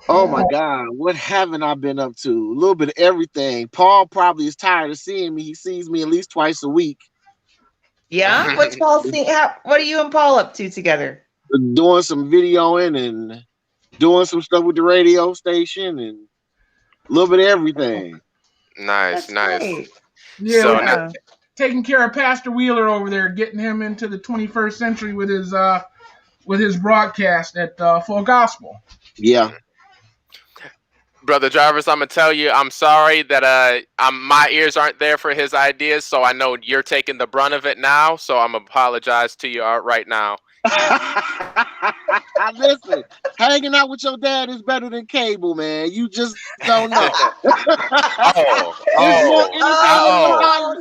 Oh my God, what haven't I been up to? A little bit of everything. Paul probably is tired of seeing me. He sees me at least twice a week. Yeah? What's Paul seeing? What are you and Paul up to together? Doing some videoing and doing some stuff with the radio station and a little bit of everything. Nice. Great. Yeah, So taking care of Pastor Wheeler over there, getting him into the 21st century with his broadcast at Full Gospel. Yeah. Brother Jarvis, I'm gonna tell you, I'm sorry that my ears aren't there for his ideas, so I know you're taking the brunt of it now. So I'm gonna apologize to you right now. Listen, hanging out with your dad is better than cable, man. You just don't know.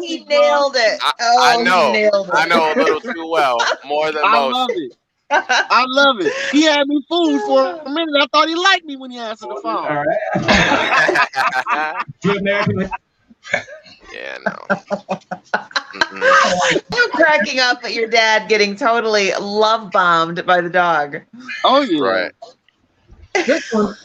He nailed it. I know. He nailed it. I know a little too well, more than most. I love it. I love it. He had me fooled for a minute. I thought he liked me when he answered the phone. All right. Good man. Yeah, no. I'm cracking up at your dad getting totally love bombed by the dog. Oh yeah. Right. This one,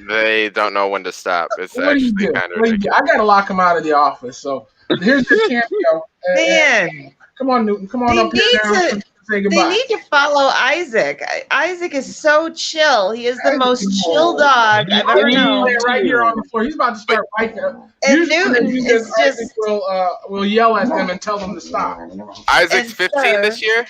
they don't know when to stop. It's actually kind of ridiculous. I gotta lock him out of the office. So here's the cameo. Man, come on, Newton. Come on up here now. Say goodbye. They need to follow Isaac. Isaac is so chill. He is the most chill dog I've ever known. Right here on the floor. He's about to start biting. And Newton is just will yell at them and tell them to stop. Isaac's 15 this year?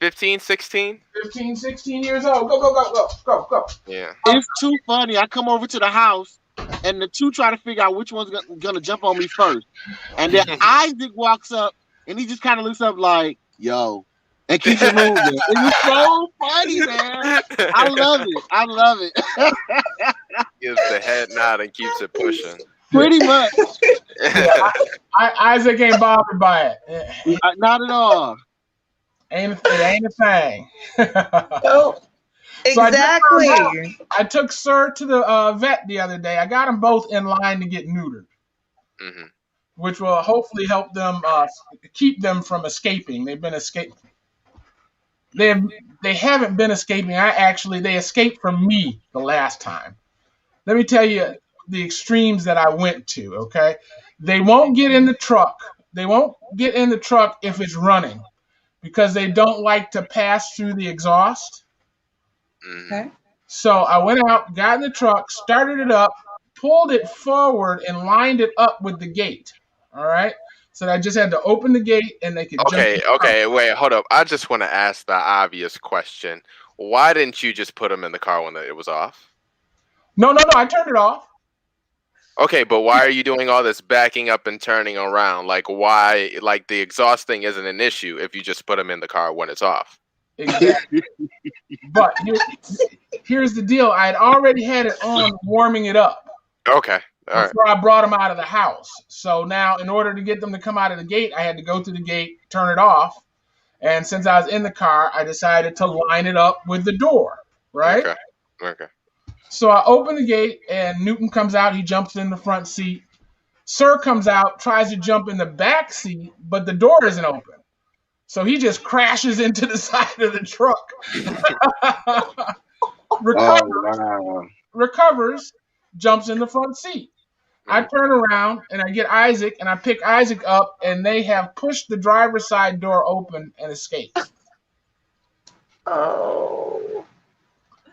15, 16? 15, 16 years old. Go. Yeah. It's too funny. I come over to the house and the two try to figure out which one's gonna jump on me first. And then Isaac walks up and he just kind of looks up like, yo. And keeps it moving. It's so funny, man. I love it. Gives the head nod and keeps it pushing. Pretty much. Isaac ain't bothered by it. Not at all. It ain't a thing. Oh, exactly. So I took Sir to the vet the other day. I got them both in line to get neutered. Mm-hmm. Which will hopefully help them keep them from escaping. They've been escaping. They haven't been escaping. They escaped from me the last time. Let me tell you the extremes that I went to, okay? They won't get in the truck. They won't get in the truck if it's running because they don't like to pass through the exhaust. Okay. So I went out, got in the truck, started it up, pulled it forward, and lined it up with the gate, all right? So I just had to open the gate and they could jump. Okay, wait, hold up. I just want to ask the obvious question. Why didn't you just put them in the car when it was off? No, I turned it off. Okay, but why are you doing all this backing up and turning around? Like, why? Like, the exhaust thing isn't an issue if you just put them in the car when it's off. Exactly. But here's the deal. I had already had it on warming it up. Okay. before I brought them out of the house. So now, in order to get them to come out of the gate, I had to go to the gate, turn it off. And since I was in the car, I decided to line it up with the door, right? Okay. So I open the gate, and Newton comes out. He jumps in the front seat. Sir comes out, tries to jump in the back seat, but the door isn't open. So he just crashes into the side of the truck. Recovers, jumps in the front seat. I turn around and I get Isaac, and I pick Isaac up, and they have pushed the driver's side door open and escaped. Oh.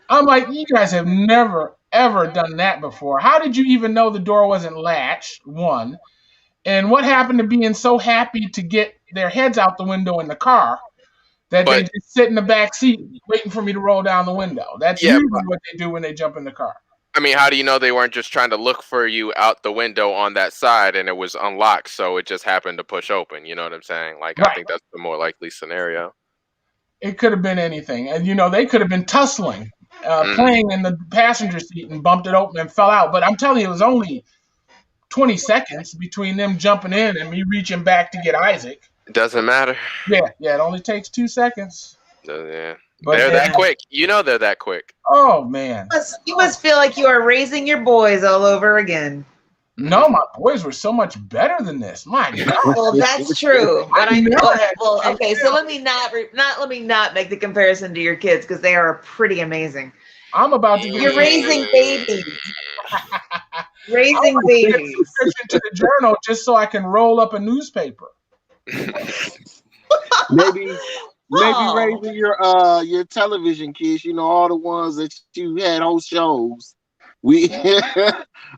I'm like, you guys have never, ever done that before. How did you even know the door wasn't latched, one? And what happened to being so happy to get their heads out the window in the car that they just sit in the back seat waiting for me to roll down the window? That's usually what they do when they jump in the car. I mean, how do you know they weren't just trying to look for you out the window on that side and it was unlocked, so it just happened to push open? You know what I'm saying? Like, right. I think that's the more likely scenario. It could have been anything. And, they could have been tussling, playing in the passenger seat and bumped it open and fell out. But I'm telling you, it was only 20 seconds between them jumping in and me reaching back to get Isaac. It doesn't matter. Yeah, it only takes 2 seconds. Yeah. But they're that quick. They're that quick. Oh, man. You must feel like you are raising your boys all over again. No, my boys were so much better than this. My God. Well, that's true. But okay. So let me not make the comparison to your kids, because they are pretty amazing. I'm about to. You're raising babies. Raising babies. To the journal just so I can roll up a newspaper. Maybe raising your television kids. All the ones that you had whole shows. We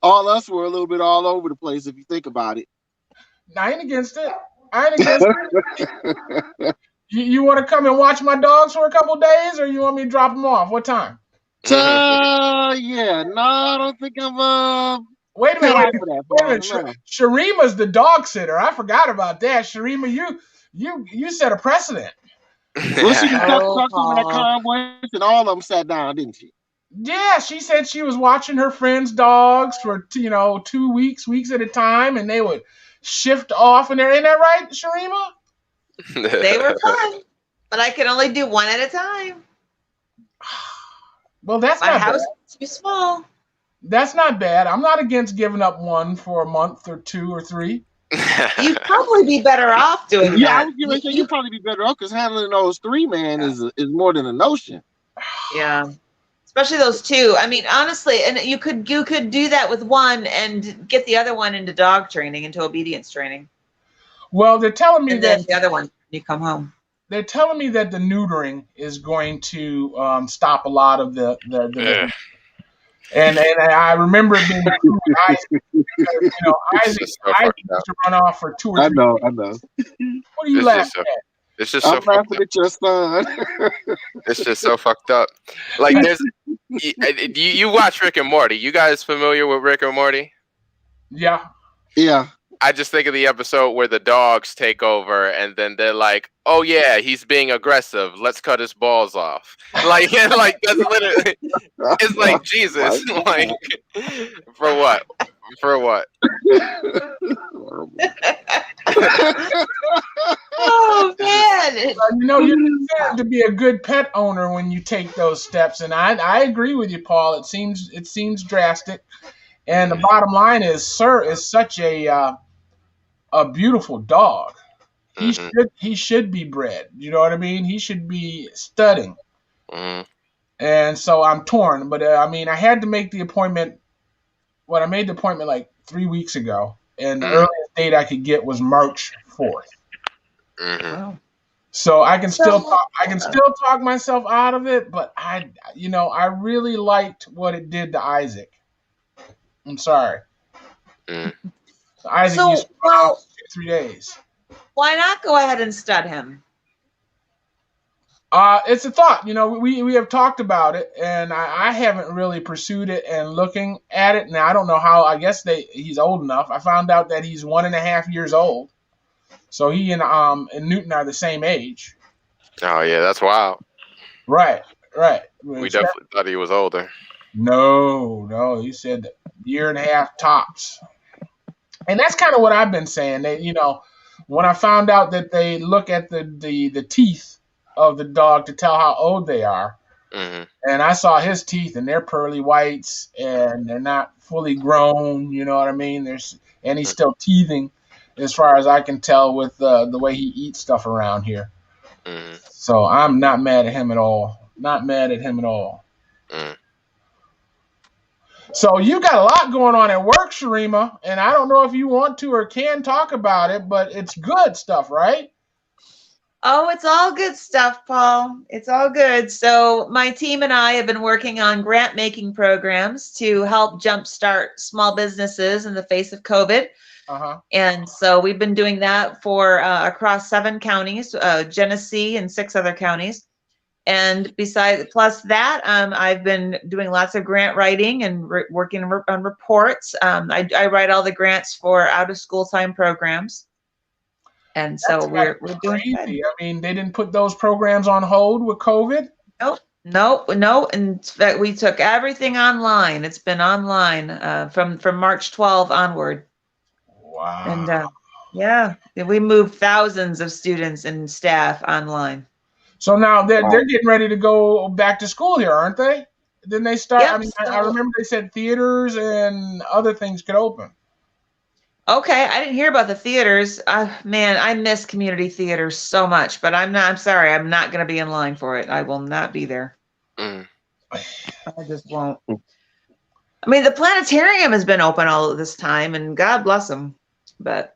all us were a little bit all over the place if you think about it. I ain't against it. You want to come and watch my dogs for a couple days, or you want me to drop them off? What time? Yeah. No, I don't think I'm. Wait a minute. Sharima's the dog sitter. I forgot about that. Sharima, you set a precedent. Well, she talked to me at conference, and all of them sat down, didn't she? Yeah, she said she was watching her friends' dogs for 2 weeks at a time, and they would shift off. And ain't that right, Sharima? They were fun, but I could only do one at a time. Well, that's my house is too small. That's not bad. I'm not against giving up one for a month or 2 or 3. You'd probably be better off doing that. Yeah, I was going to say you'd probably be better off, because handling those 3, man, is more than a notion. Yeah. Especially those 2. I mean, honestly, and you could do that with one and get the other one into dog training, into obedience training. Well, they're telling me that the other one, you come home. They're telling me that the neutering is going to stop a lot of the and I remember it being Isaac. Isaac used to run off for 2 or 3 I know. What are you laughing at? It's just so fucked up. At your son. It's just so fucked up. Like, you watch Rick and Morty. You guys familiar with Rick and Morty? Yeah. Yeah. I just think of the episode where the dogs take over, and then they're like, "Oh yeah, he's being aggressive. Let's cut his balls off." Like that's literally. It's like, Jesus. Like, for what? For what? Oh man! You're considered to be a good pet owner when you take those steps, and I agree with you, Paul. It seems drastic, and the bottom line is, Sir is such a beautiful dog. He should be bred. You know what I mean? He should be studying. And so I'm torn, but I had to make the appointment. Well, I made the appointment like 3 weeks ago, and the earliest date I could get was March 4th. Wow. So I can still talk myself out of it, but I really liked what it did to Isaac. I'm sorry. Isaac used to run out 3 days. Why not go ahead and stud him? It's a thought. We have talked about it, and I haven't really pursued it and looking at it. Now, I don't know how. I guess he's old enough. I found out that he's 1.5 years old. So he and Newton are the same age. Oh, yeah, that's wild. Right. We definitely thought he was older. No, he said year and a half tops. And that's kind of what I've been saying. They, when I found out that they look at the teeth of the dog to tell how old they are, and I saw his teeth, and they're pearly whites, and they're not fully grown. You know what I mean? And he's still teething, as far as I can tell, with the way he eats stuff around here. So I'm not mad at him at all. Not mad at him at all. So you got a lot going on at work, Sharima, and I don't know if you want to or can talk about it, but it's good stuff, right? Oh, it's all good stuff, Paul. It's all good. So my team and I have been working on grant making programs to help jumpstart small businesses in the face of COVID. And so we've been doing that for across 7 counties, Genesee and 6 other counties. And plus that, I've been doing lots of grant writing and working on reports. I write all the grants for out of school time programs. And so we're doing crazy. I mean, they didn't put those programs on hold with COVID? No. In fact, we took everything online. It's been online from March 12 onward. Wow. And we moved thousands of students and staff online. So now they're getting ready to go back to school here, aren't they? Then they start. Yep, I mean, I remember they said theaters and other things could open. Okay, I didn't hear about the theaters. Man, I miss community theaters so much, but I'm sorry, I'm not going to be in line for it. I will not be there. I just won't. I mean, the planetarium has been open all of this time, and God bless them. But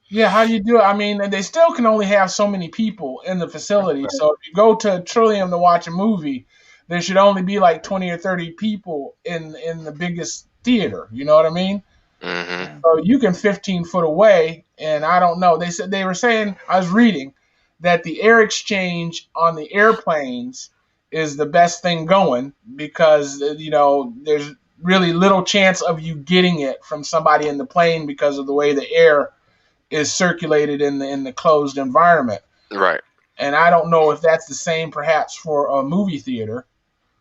yeah, how do you do it? I mean, they still can only have so many people in the facility. So if you go to Trillium to watch a movie, there should only be like 20 or 30 people in the biggest theater. You know what I mean? So you can 15 foot away, and I don't know. They were saying, I was reading that the air exchange on the airplanes is the best thing going because there's really little chance of you getting it from somebody in the plane because of the way the air is circulated in the closed environment. Right. And I don't know if that's the same perhaps for a movie theater.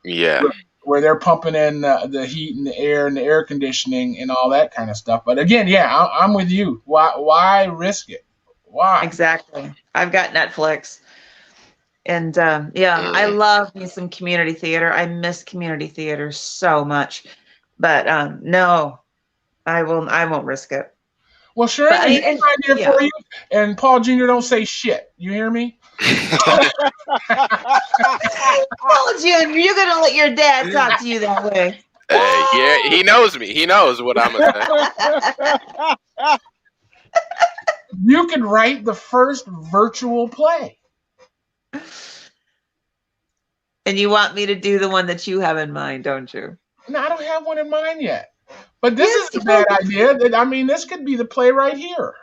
Yeah. Where they're pumping in the heat and the air conditioning and all that kind of stuff. But again, yeah, I'm with you. Why risk it? Why? Exactly. I've got Netflix. And I love me some community theater. I miss community theater so much. But no, I won't risk it. Well, sure, here's an idea for you. And Paul Jr., don't say shit. You hear me? Paul Jr., you're going to let your dad talk to you that way. Yeah, he knows me. He knows what I'm going to say. You could write the first virtual play. And you want me to do the one that you have in mind, don't you? No, I don't have one in mind yet. But this is a bad idea. I mean, this could be the play right here.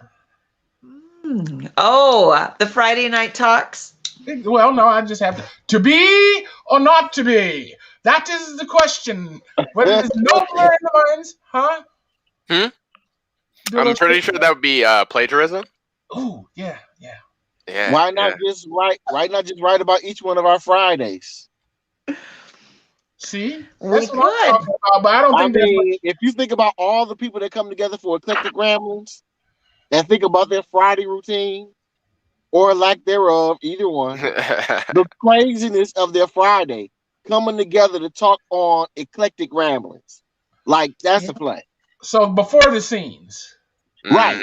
Oh, the Friday night talks? Well, no, I just have to be or not to be. That is the question. But it is no blur in the minds, huh? I'm pretty sure that would be plagiarism. Oh, yeah. Why not just write about each one of our Fridays? See, that's what I'm talking about, but I don't think if you think about all the people that come together for Eclectic Ramblings and think about their Friday routine or lack thereof, either one, the craziness of their Friday coming together to talk on Eclectic Ramblings, like that's a play. So before the scenes, right?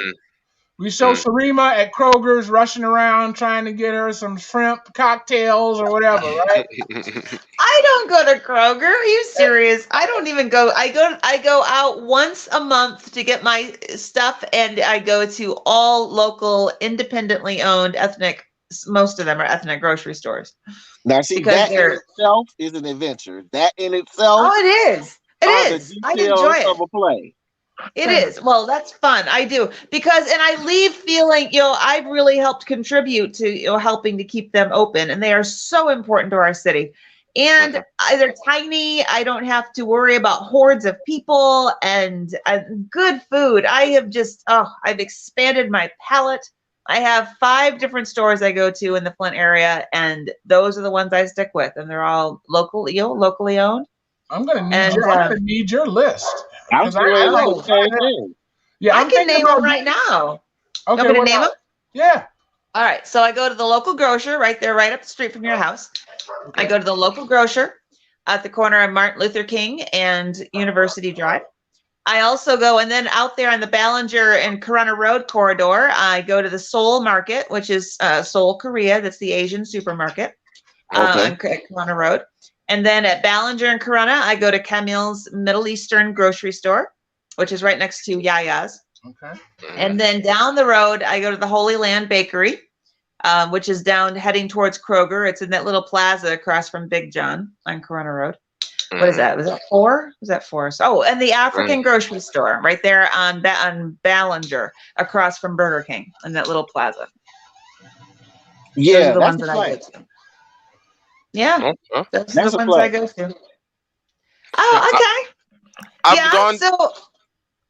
We show Sharima at Kroger's rushing around trying to get her some shrimp cocktails or whatever, right? I don't go to Kroger. Are you serious? I don't even go. I go out once a month to get my stuff, and I go to all local, independently owned ethnic. Most of them are ethnic grocery stores. Now, see, that in itself is an adventure. That in itself, it is. It is. I enjoy it. Of a play. It is. Well, that's fun. I do. And I leave feeling, I've really helped contribute to, helping to keep them open. And they are so important to our city. And they're tiny. I don't have to worry about hordes of people and good food. I have I've expanded my palate. I have 5 different stores I go to in the Flint area, and those are the ones I stick with. And they're all locally owned. I'm gonna need your list. I was like the same thing. Yeah, I can name them right now. Okay, you want me to name them? Yeah. All right. So I go to the local grocer right there, right up the street from your house. Okay. I go to the local grocer at the corner of Martin Luther King and University Drive. I also go, and then out there on the Ballinger and Corunna Road corridor, I go to the Seoul Market, which is Seoul, Korea. That's the Asian supermarket on Corunna Road. And then at Ballinger and Corunna, I go to Camille's Middle Eastern grocery store, which is right next to Yaya's. Okay. And then down the road, I go to the Holy Land Bakery, which is down heading towards Kroger. It's in that little plaza across from Big John on Corunna Road. What is that? Was that 4? Was that 4? Oh, and the African grocery store right there on Ballinger across from Burger King in that little plaza. Yeah, those are the ones that I go to. Yeah, those are the ones I go to. Oh, okay. I've gone. So,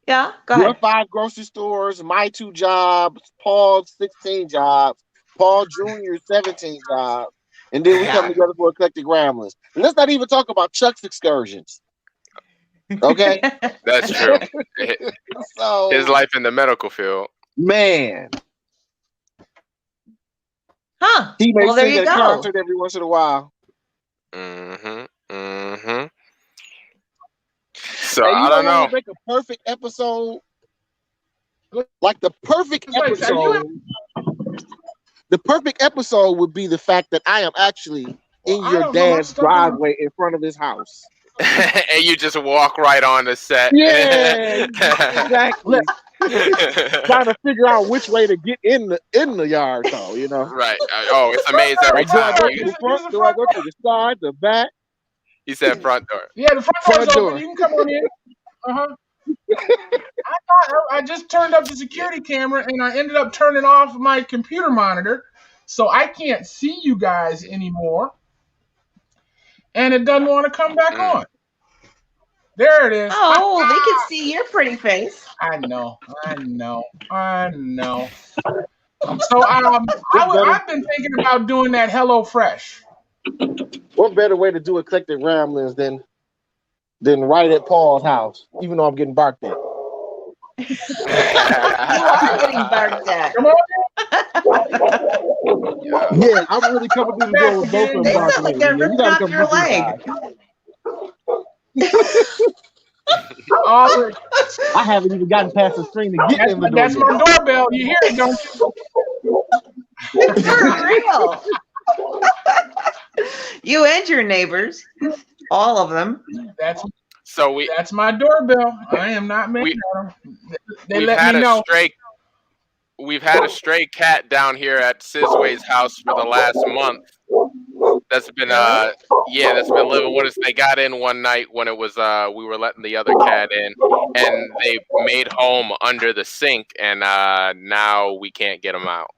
yeah, go ahead. Your 5 grocery stores, my 2 jobs, Paul's 16 jobs, Paul Jr.'s 17 jobs, and then we come together for Eclectic Ramblings. And let's not even talk about Chuck's excursions. Okay? That's true. So, his life in the medical field. Man. Huh. He may there sing you at a concert every once in a while. So I don't know. Make a perfect episode. Like the perfect episode. The perfect episode would be the fact that I am actually in your dad's driveway in front of his house. And you just walk right on the set. Yeah, exactly. Trying to figure out which way to get in the yard, though, you know. Right. Oh, it's amazing every time. Do I go to the front? Do I go to the side, the back? He said front door. Yeah, the front door's open. You can come on in. I just turned up the security camera and I ended up turning off my computer monitor, so I can't see you guys anymore. And it doesn't want to come back on. There it is. Oh, they can see your pretty face. I know. So I've been thinking about doing that HelloFresh. What better way to do Eclectic Ramblings than right at Paul's house, even though I'm getting barked at. You are getting barked at. Come on. Yeah, I'm really coming through the door with both of them. They sound like they're ripping off your leg. I haven't even gotten past the screen to get in the door. That's my doorbell. You hear it, don't you? For real. You and your neighbors, all of them. That's my doorbell. I am not making them. They let me know. We've had a stray cat down here at Sizway's house for the last month. That's been living with us. They got in one night when it was we were letting the other cat in, and they made home under the sink, and now we can't get them out.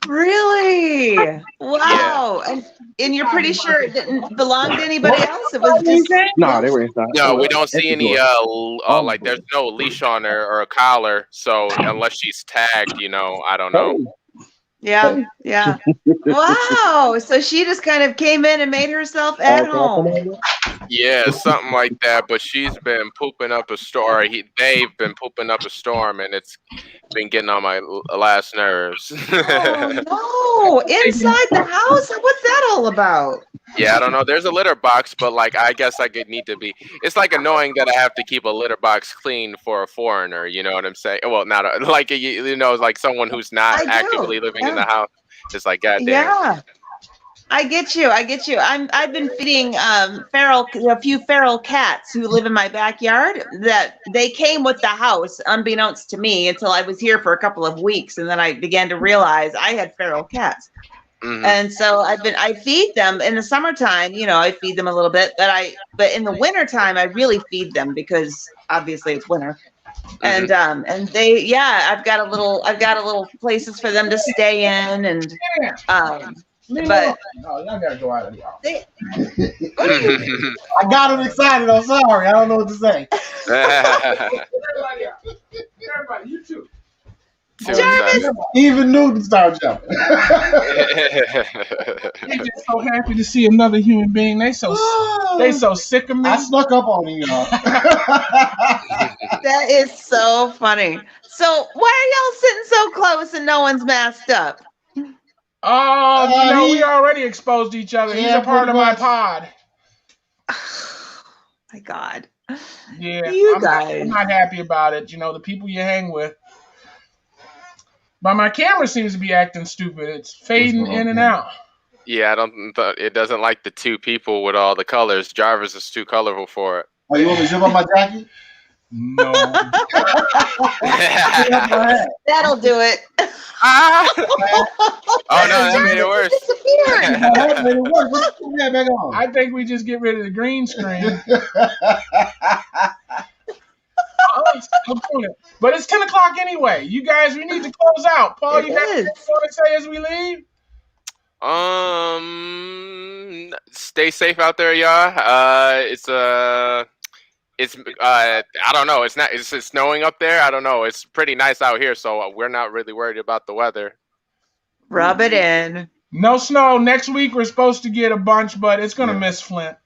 Really? Wow. Yeah. And you're pretty sure it didn't belong to anybody else? It was just no, they were inside. No, we don't see any like there's no leash on her or a collar, so unless she's tagged, I don't know. Yeah. Wow. So she just kind of came in and made herself at home. Yeah, something like that. But she's been pooping up a storm. They've been pooping up a storm, and it's been getting on my last nerves. Oh, no. Inside the house? What's that all about? Yeah, I don't know. There's a litter box, but I guess I could need to be. It's annoying that I have to keep a litter box clean for a foreigner. You know what I'm saying? Well, not like someone who's not actively living in the house. It's like, goddamn. Yeah, I get you. I've been feeding a few feral cats who live in my backyard. That they came with the house, unbeknownst to me, until I was here for a couple of weeks, and then I began to realize I had feral cats. Mm-hmm. And so I feed them in the summertime, I feed them a little bit, but in the wintertime, I really feed them because obviously it's winter. Mm-hmm. And they, I've got a little places for them to stay in, and but no, y'all gotta go out of here. I got him excited. I'm sorry, I don't know what to say. Everybody, you too. Too excited. Even Newton started jumping. They're just so happy to see another human being. They so sick of me. I snuck up on him, y'all. That is so funny. So why are y'all sitting so close and no one's masked up? We already exposed each other. He's a part of my pod. My God. Yeah, guys. I'm not happy about it. The people you hang with. But my camera seems to be acting stupid. It's fading in and out. Yeah, it doesn't like the two people with all the colors. Jarvis is too colorful for it. Oh, you want me to zip up my jacket? No. That'll do it. Oh no, that made it worse. I think we just get rid of the green screen. But it's 10 o'clock anyway. You guys, we need to close out. Paul, you got anything you want to say as we leave? Stay safe out there, y'all. It's I don't know. It's snowing up there. I don't know. It's pretty nice out here, so we're not really worried about the weather. Rub it in. No snow. Next week we're supposed to get a bunch, but it's gonna miss Flint.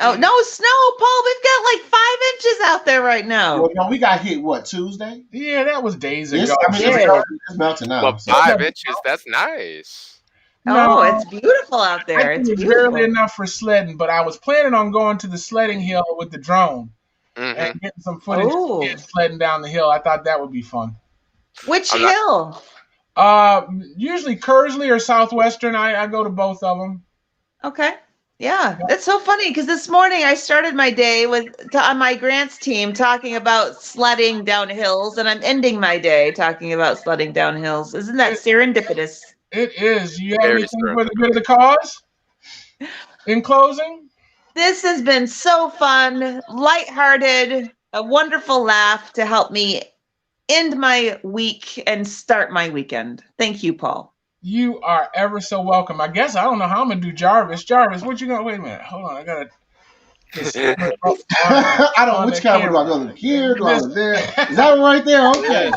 Oh, no snow, Paul. We've got like 5 inches out there right now. Well, no, we got hit, Tuesday? Yeah, that was days ago. It's melting now. But 5 inches, that's nice. No, it's beautiful out there. It's barely enough for sledding, but I was planning on going to the sledding hill with the drone and getting some footage of kids sledding down the hill. I thought that would be fun. Which hill? Usually Kersley or Southwestern. I go to both of them. Okay. Yeah, that's so funny because this morning I started my day on my grants team talking about sledding down hills, and I'm ending my day talking about sledding down hills. Isn't that serendipitous? It is. You have anything for the good of the cause? In closing? This has been so fun, lighthearted, a wonderful laugh to help me end my week and start my weekend. Thank you, Paul. You are ever so welcome. I guess I don't know how I'm gonna do Jarvis. Jarvis, what you gonna? Wait a minute. Hold on. I gotta. I don't know which camera do I go to here, do I go there? Is that right there? Okay.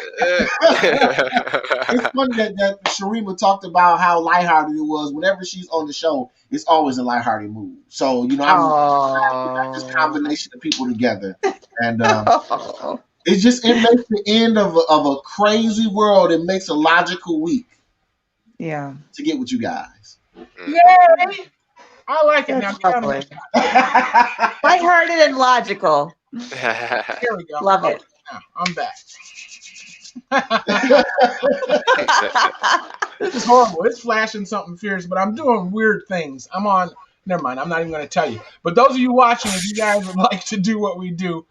It's funny that Sharima talked about how lighthearted it was. Whenever she's on the show, it's always a lighthearted mood. So I'm got this combination of people together, and it makes the end of a crazy world. It makes a logical week. Yeah. To get with you guys. Yay! I like it. That's lovely. Lighthearted and logical. Here we go. Love it. Now, I'm back. This is horrible. It's flashing something fierce, but I'm doing weird things. Never mind. I'm not even going to tell you. But those of you watching, if you guys would like to do what we do,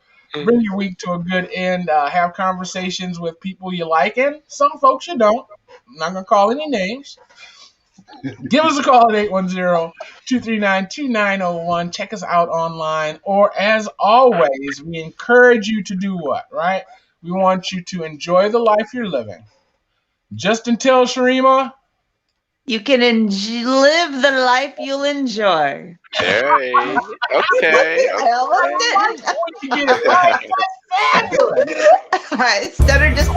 bring your week to a good end, have conversations with people you like, and some folks you don't. I'm not going to call any names. Give us a call at 810-239-2901. Check us out online. Or, as always, we encourage you to do what, right? We want you to enjoy the life you're living. Just until, Sharima, you can live the life you'll enjoy. Hey, okay. You get it right. That's fabulous. All right, Stutter just...